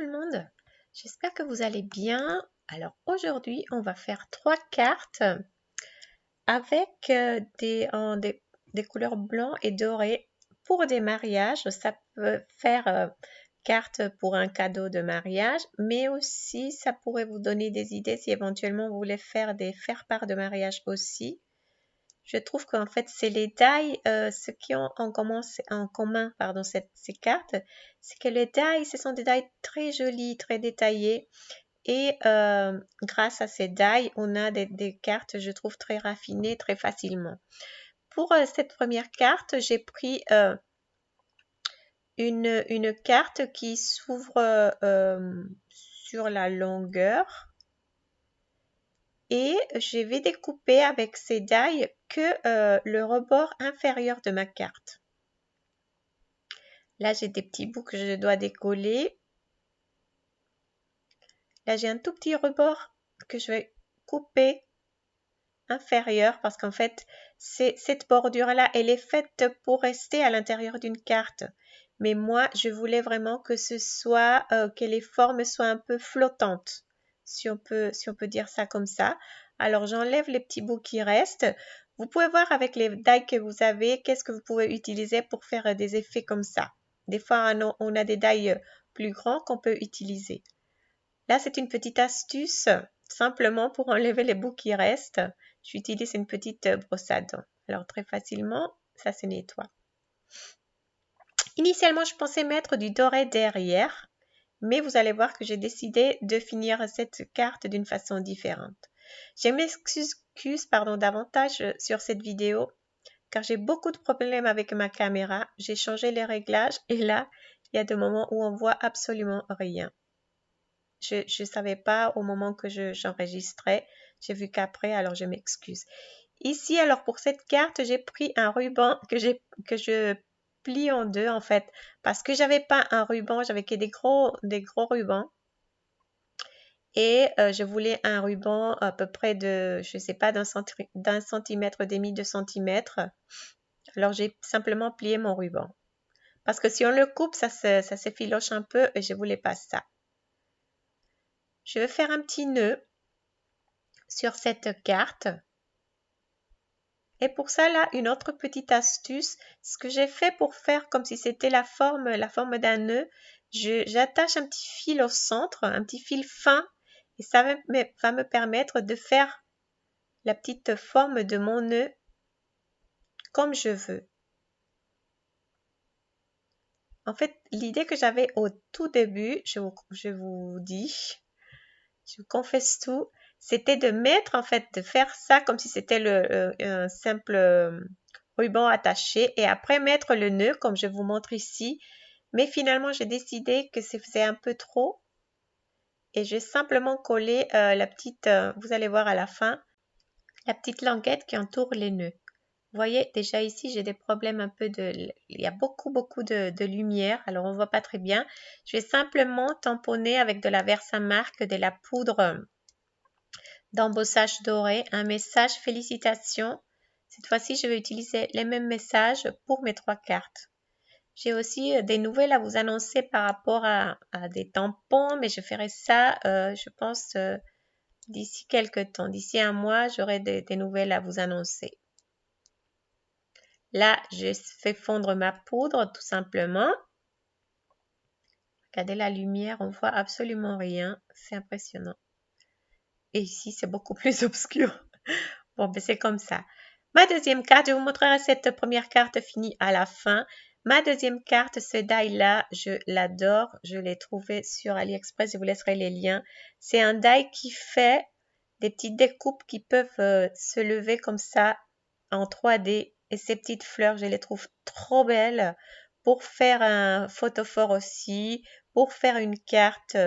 le monde, j'espère que vous allez bien. Alors aujourd'hui, on va faire 3 cartes avec des couleurs blanc et doré pour des mariages. Ça peut faire carte pour un cadeau de mariage, mais aussi ça pourrait vous donner des idées si éventuellement vous voulez faire des faire-part de mariage aussi. Je trouve qu'en fait, c'est les die, ce qui ont en commun pardon, ces cartes, c'est que les die, ce sont des die très jolis, très détaillés. Et grâce à ces die, on a des cartes, je trouve, très raffinées, très facilement. Pour cette première carte, j'ai pris une carte qui s'ouvre sur la longueur. Et je vais découper avec ces die que le rebord inférieur de ma carte. Là, j'ai des petits bouts que je dois décoller. Là, j'ai un tout petit rebord que je vais couper inférieur parce qu'en fait, cette bordure-là, elle est faite pour rester à l'intérieur d'une carte. Mais moi, je voulais vraiment que ce soit, que les formes soient un peu flottantes, si on peut dire ça comme ça. Alors, j'enlève les petits bouts qui restent. Vous pouvez voir avec les die que vous avez, qu'est-ce que vous pouvez utiliser pour faire des effets comme ça. Des fois, on a des die plus grands qu'on peut utiliser. Là, c'est une petite astuce, simplement pour enlever les bouts qui restent. J'utilise une petite brosse à dents. Alors, très facilement, ça se nettoie. Initialement, je pensais mettre du doré derrière, mais vous allez voir que j'ai décidé de finir cette carte d'une façon différente. Je m'excuse davantage sur cette vidéo, car j'ai beaucoup de problèmes avec ma caméra. J'ai changé les réglages et là, il y a des moments où on voit absolument rien. Je ne savais pas au moment que j'enregistrais. J'ai vu qu'après, alors je m'excuse. Ici, alors pour cette carte, j'ai pris un ruban que je plie en deux en fait. Parce que j'avais pas un ruban, j'avais que des gros rubans. Et je voulais un ruban à peu près de, je sais pas, d'un centimètre, demi, 2 centimètres. Alors j'ai simplement plié mon ruban. Parce que si on le coupe, ça s'effiloche un peu et je voulais pas ça. Je vais faire un petit nœud sur cette carte. Et pour ça, là, une autre petite astuce, ce que j'ai fait pour faire comme si c'était la forme d'un nœud, j'attache un petit fil au centre, un petit fil fin, et ça va me permettre de faire la petite forme de mon nœud comme je veux. En fait, l'idée que j'avais au tout début, je vous dis, je vous confesse tout, c'était de mettre, en fait, de faire ça comme si c'était un simple ruban attaché et après mettre le nœud comme je vous montre ici. Mais finalement, j'ai décidé que ça faisait un peu trop et j'ai simplement collé la petite, vous allez voir à la fin, la petite languette qui entoure les nœuds. Vous voyez, déjà ici, j'ai des problèmes un peu il y a beaucoup de lumière, alors on ne voit pas très bien. Je vais simplement tamponner avec de la Versamark, de la poudre d'embossage doré, un message félicitations. Cette fois-ci, je vais utiliser les mêmes messages pour mes 3 cartes. J'ai aussi des nouvelles à vous annoncer par rapport à des tampons, mais je ferai ça, je pense, d'ici quelques temps. D'ici un mois, j'aurai des nouvelles à vous annoncer. Là, je fais fondre ma poudre tout simplement. Regardez la lumière, on voit absolument rien. C'est impressionnant. Et ici, c'est beaucoup plus obscur. Bon, ben c'est comme ça. Ma deuxième carte, je vous montrerai cette première carte finie à la fin. Ma deuxième carte, ce die-là, je l'adore. Je l'ai trouvé sur AliExpress, je vous laisserai les liens. C'est un die qui fait des petites découpes qui peuvent se lever comme ça en 3D. Et ces petites fleurs, je les trouve trop belles pour faire un photophore aussi, pour faire une carte.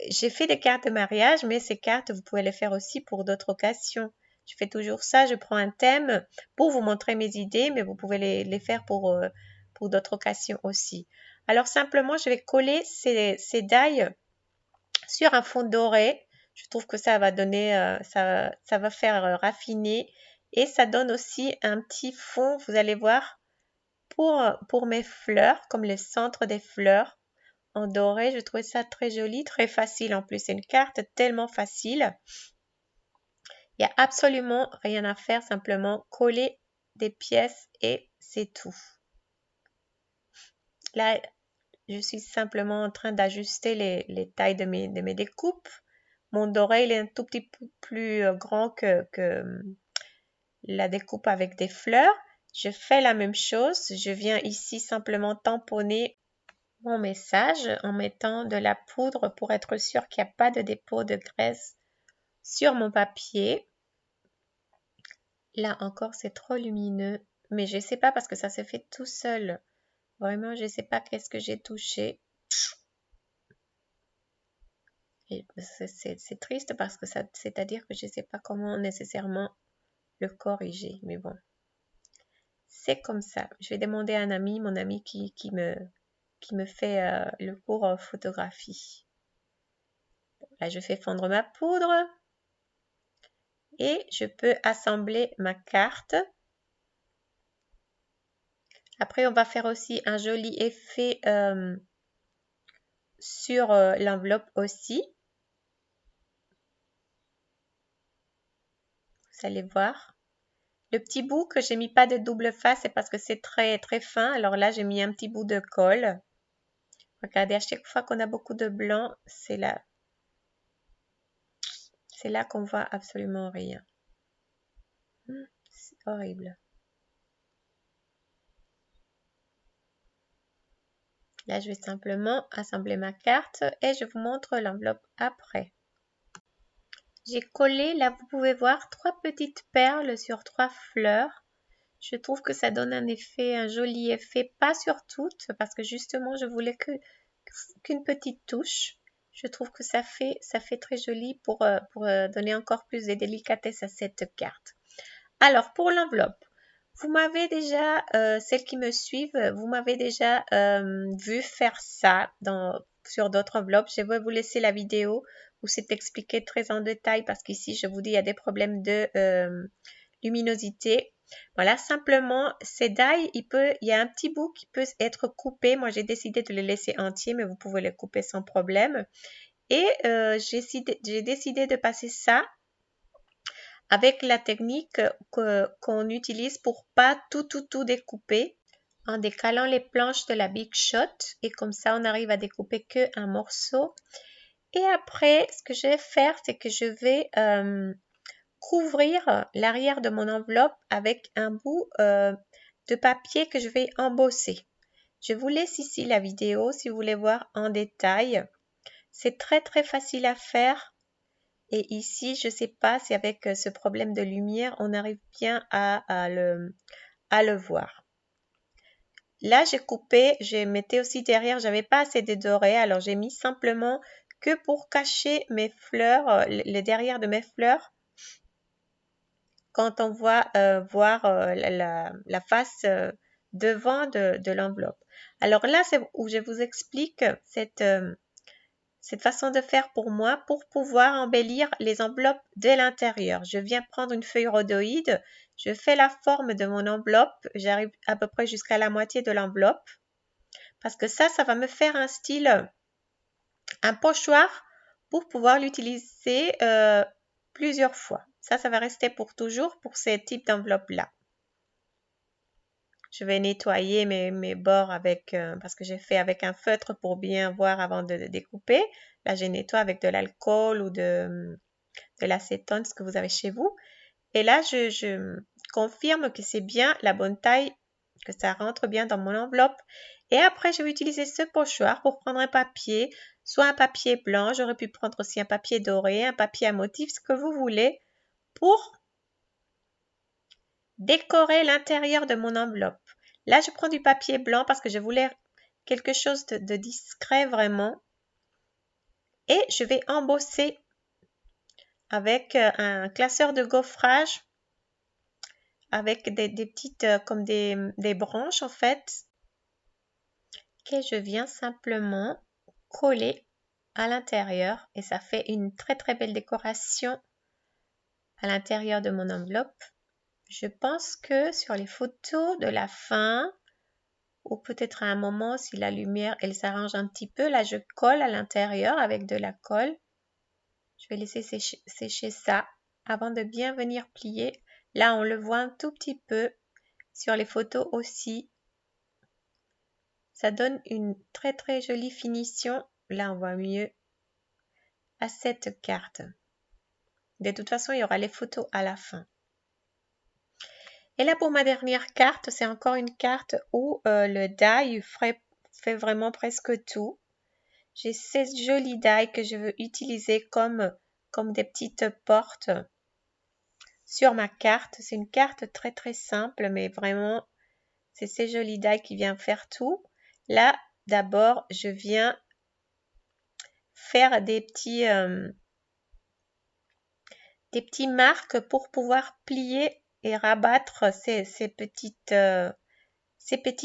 J'ai fait des cartes de mariage, mais ces cartes, vous pouvez les faire aussi pour d'autres occasions. Je fais toujours ça, je prends un thème pour vous montrer mes idées, mais vous pouvez les faire pour d'autres occasions aussi. Alors simplement, je vais coller ces die sur un fond doré. Je trouve que ça va donner, ça va faire raffiner et ça donne aussi un petit fond, vous allez voir, pour mes fleurs, comme le centre des fleurs. en doré. Je trouvais ça très joli, très facile en plus. C'est une carte tellement facile. Il n'y a absolument rien à faire, simplement coller des pièces et c'est tout. Là, je suis simplement en train d'ajuster les tailles de mes découpes. Mon doré, il est un tout petit peu plus grand que la découpe avec des fleurs. Je fais la même chose. Je viens ici simplement tamponner mon message en mettant de la poudre pour être sûr qu'il n'y a pas de dépôt de graisse sur mon papier. Là encore, c'est trop lumineux, mais je ne sais pas parce que ça se fait tout seul. Vraiment, je ne sais pas qu'est-ce que j'ai touché. C'est triste parce que c'est-à-dire que je ne sais pas comment nécessairement le corriger. Mais bon, c'est comme ça. Je vais demander à un ami, mon ami qui me fait le cours en photographie. Là, je fais fondre ma poudre et je peux assembler ma carte. Après, on va faire aussi un joli effet sur l'enveloppe aussi. Vous allez voir. Le petit bout que j'ai mis pas de double face, c'est parce que c'est très très fin. Alors là, j'ai mis un petit bout de colle. Regardez, à chaque fois qu'on a beaucoup de blanc, c'est là qu'on voit absolument rien. C'est horrible. Là, je vais simplement assembler ma carte et je vous montre l'enveloppe après. J'ai collé, là vous pouvez voir, 3 petites perles sur 3 fleurs. Je trouve que ça donne un effet, un joli effet, pas sur toutes, parce que justement je voulais qu'une petite touche. Je trouve que ça fait très joli pour donner encore plus de délicatesse à cette carte. Alors pour l'enveloppe, vous m'avez déjà, celles qui me suivent, vous m'avez déjà vu faire ça sur d'autres enveloppes. Je vais vous laisser la vidéo où c'est expliqué très en détail parce qu'ici, je vous dis, il y a des problèmes de luminosité. Voilà, simplement, ces die, il y a un petit bout qui peut être coupé. Moi, j'ai décidé de les laisser entiers, mais vous pouvez les couper sans problème. Et j'ai décidé de passer ça avec la technique qu'on utilise pour pas tout découper en décalant les planches de la Big Shot et comme ça on arrive à découper que un morceau. Et après ce que je vais faire c'est que je vais couvrir l'arrière de mon enveloppe avec un bout de papier que je vais embosser. Je vous laisse ici la vidéo si vous voulez voir en détail. C'est très très facile à faire. Et ici, je ne sais pas si avec ce problème de lumière, on arrive bien à le voir. Là, j'ai coupé, je mettais aussi derrière, j'avais pas assez de doré, alors j'ai mis simplement que pour cacher mes fleurs, le derrière de mes fleurs, quand on voit voir la face devant de l'enveloppe. Alors là, c'est où je vous explique cette façon de faire pour moi pour pouvoir embellir les enveloppes de l'intérieur. Je viens prendre une feuille rhodoïde, je fais la forme de mon enveloppe, j'arrive à peu près jusqu'à la moitié de l'enveloppe parce que ça va me faire un style, un pochoir pour pouvoir l'utiliser plusieurs fois. Ça va rester pour toujours pour ces types d'enveloppes-là. Je vais nettoyer mes bords avec, parce que j'ai fait avec un feutre pour bien voir avant de découper. Là, je nettoie avec de l'alcool ou de l'acétone, ce que vous avez chez vous. Et là, je confirme que c'est bien la bonne taille, que ça rentre bien dans mon enveloppe. Et après, je vais utiliser ce pochoir pour prendre un papier, soit un papier blanc, j'aurais pu prendre aussi un papier doré, un papier à motif, ce que vous voulez, pour décorer l'intérieur de mon enveloppe. Là, je prends du papier blanc parce que je voulais quelque chose de discret vraiment. Et je vais embosser avec un classeur de gaufrage avec des petites, comme des branches en fait, que je viens simplement coller à l'intérieur. Et ça fait une très très belle décoration à l'intérieur de mon enveloppe. Je pense que sur les photos de la fin, ou peut-être à un moment si la lumière elle s'arrange un petit peu. Là je colle à l'intérieur avec de la colle. Je vais laisser sécher ça avant de bien venir plier. Là on le voit un tout petit peu sur les photos aussi. Ça donne une très très jolie finition. Là on voit mieux à cette carte. De toute façon il y aura les photos à la fin. Et là pour ma dernière carte, c'est encore une carte où le die fait vraiment presque tout. J'ai ces jolies die que je veux utiliser comme des petites portes sur ma carte. C'est une carte très très simple, mais vraiment, c'est ces jolies die qui viennent faire tout. Là, d'abord, je viens faire des petits marques pour pouvoir plier et rabattre ces petits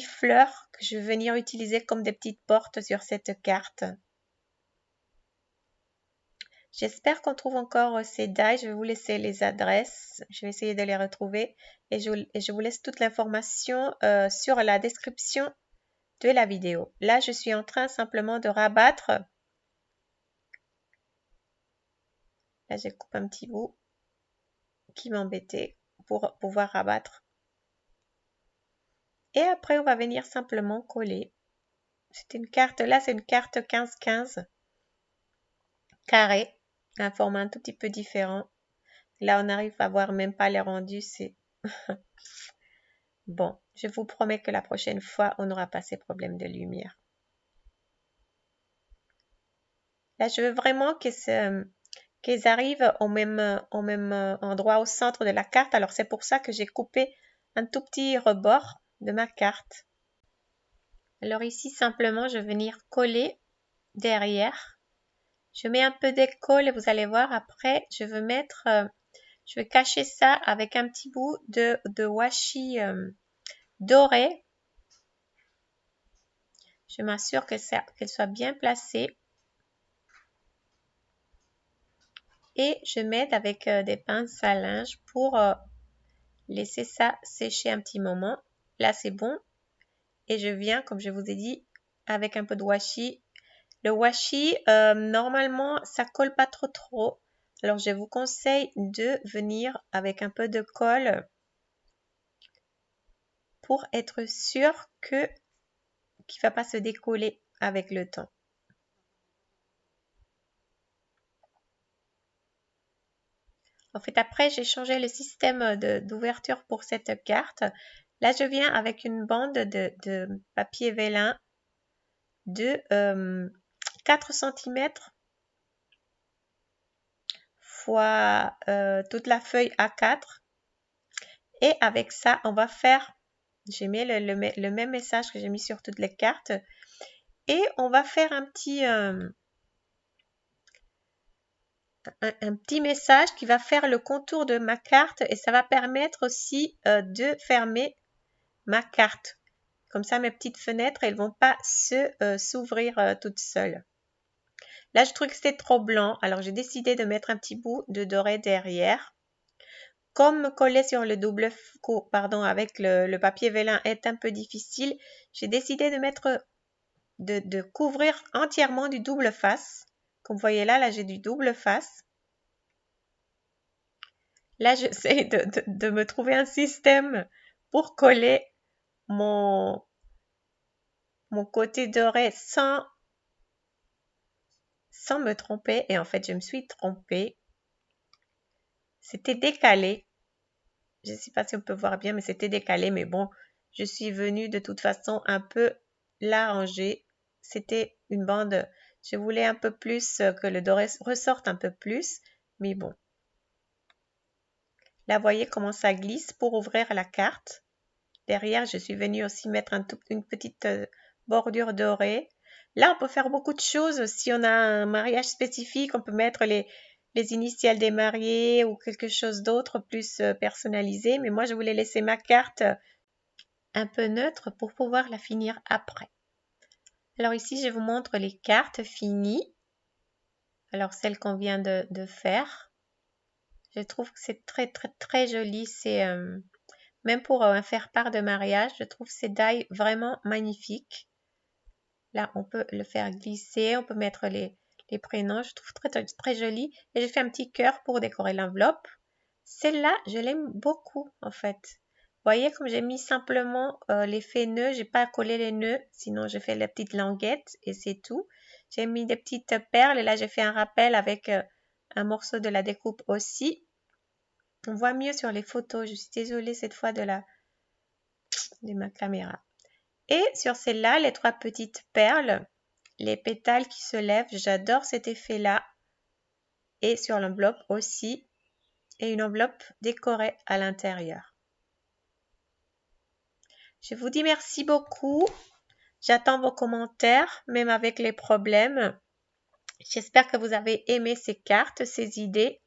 fleurs que je vais venir utiliser comme des petites portes sur cette carte. J'espère qu'on trouve encore ces die. Je vais vous laisser les adresses. Je vais essayer de les retrouver et je vous laisse toute l'information sur la description de la vidéo. Là, je suis en train simplement de rabattre. Là, je coupe un petit bout qui m'embêtait pour pouvoir rabattre. Et après, on va venir simplement coller. C'est une carte, là, c'est une carte 15-15 carré, un format un tout petit peu différent. Là, on arrive à voir même pas les rendus, c'est... Bon, je vous promets que la prochaine fois, on n'aura pas ces problèmes de lumière. Là, je veux vraiment qu'ils arrivent au même endroit au centre de la carte. Alors, c'est pour ça que j'ai coupé un tout petit rebord de ma carte. Alors ici, simplement, je vais venir coller derrière. Je mets un peu d'école et vous allez voir, après, je vais cacher ça avec un petit bout de washi doré. Je m'assure qu'elle soit bien placée. Et je m'aide avec des pinces à linge pour laisser ça sécher un petit moment. Là, c'est bon. Et je viens, comme je vous ai dit, avec un peu de washi. Le washi, normalement, ça colle pas trop. Alors, je vous conseille de venir avec un peu de colle pour être sûr qu'il ne va pas se décoller avec le temps. En fait, après, j'ai changé le système d'ouverture pour cette carte. Là, je viens avec une bande de papier vélin de 4 cm fois toute la feuille A4. Et avec ça, on va faire, j'ai mis le même message que j'ai mis sur toutes les cartes. Et on va faire un petit message qui va faire le contour de ma carte et ça va permettre aussi de fermer ma carte. Comme ça, mes petites fenêtres, elles ne vont pas s'ouvrir toutes seules. Là, je trouve que c'était trop blanc, alors j'ai décidé de mettre un petit bout de doré derrière. Comme coller sur le avec le papier vélin est un peu difficile, j'ai décidé de couvrir entièrement du double face. Comme vous voyez là j'ai du double face. Là, j'essaie de me trouver un système pour coller mon côté doré sans me tromper. Et en fait, je me suis trompée. C'était décalé. Je ne sais pas si on peut voir bien, mais c'était décalé. Mais bon, je suis venue de toute façon un peu l'arranger. C'était une bande. Je voulais un peu plus que le doré ressorte un peu plus. Mais bon. Là, voyez comment ça glisse pour ouvrir la carte. Derrière, je suis venue aussi mettre une petite bordure dorée. Là, on peut faire beaucoup de choses. Si on a un mariage spécifique, on peut mettre les initiales des mariés ou quelque chose d'autre plus personnalisé. Mais moi, je voulais laisser ma carte un peu neutre pour pouvoir la finir après. Alors ici, je vous montre les cartes finies. Alors, celles qu'on vient de faire. Je trouve que c'est très, très, très joli. C'est même pour un faire-part de mariage. Je trouve ces die vraiment magnifiques. Là, on peut le faire glisser, on peut mettre les prénoms. Je trouve très joli. Et j'ai fait un petit cœur pour décorer l'enveloppe. Celle-là, je l'aime beaucoup en fait. Vous voyez, comme j'ai mis simplement l'effet nœud, j'ai pas collé les nœuds, sinon j'ai fait les petites languettes et c'est tout. J'ai mis des petites perles et là j'ai fait un rappel avec un morceau de la découpe aussi. On voit mieux sur les photos. Je suis désolée cette fois de ma caméra. Et sur celle-là, les 3 petites perles, les pétales qui se lèvent, j'adore cet effet-là. Et sur l'enveloppe aussi, et une enveloppe décorée à l'intérieur. Je vous dis merci beaucoup. J'attends vos commentaires, même avec les problèmes. J'espère que vous avez aimé ces cartes, ces idées.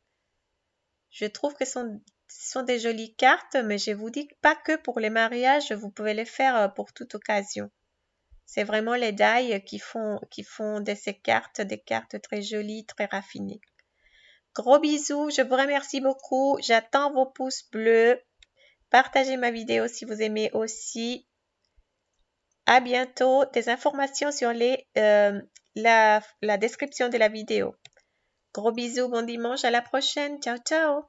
Je trouve que ce sont des jolies cartes, mais je vous dis pas que pour les mariages, vous pouvez les faire pour toute occasion. C'est vraiment les die qui font de ces cartes des cartes très jolies, très raffinées. Gros bisous, je vous remercie beaucoup. J'attends vos pouces bleus. Partagez ma vidéo si vous aimez aussi. À bientôt. Des informations sur la description de la vidéo. Gros bisous, bon dimanche, à la prochaine. Ciao, ciao.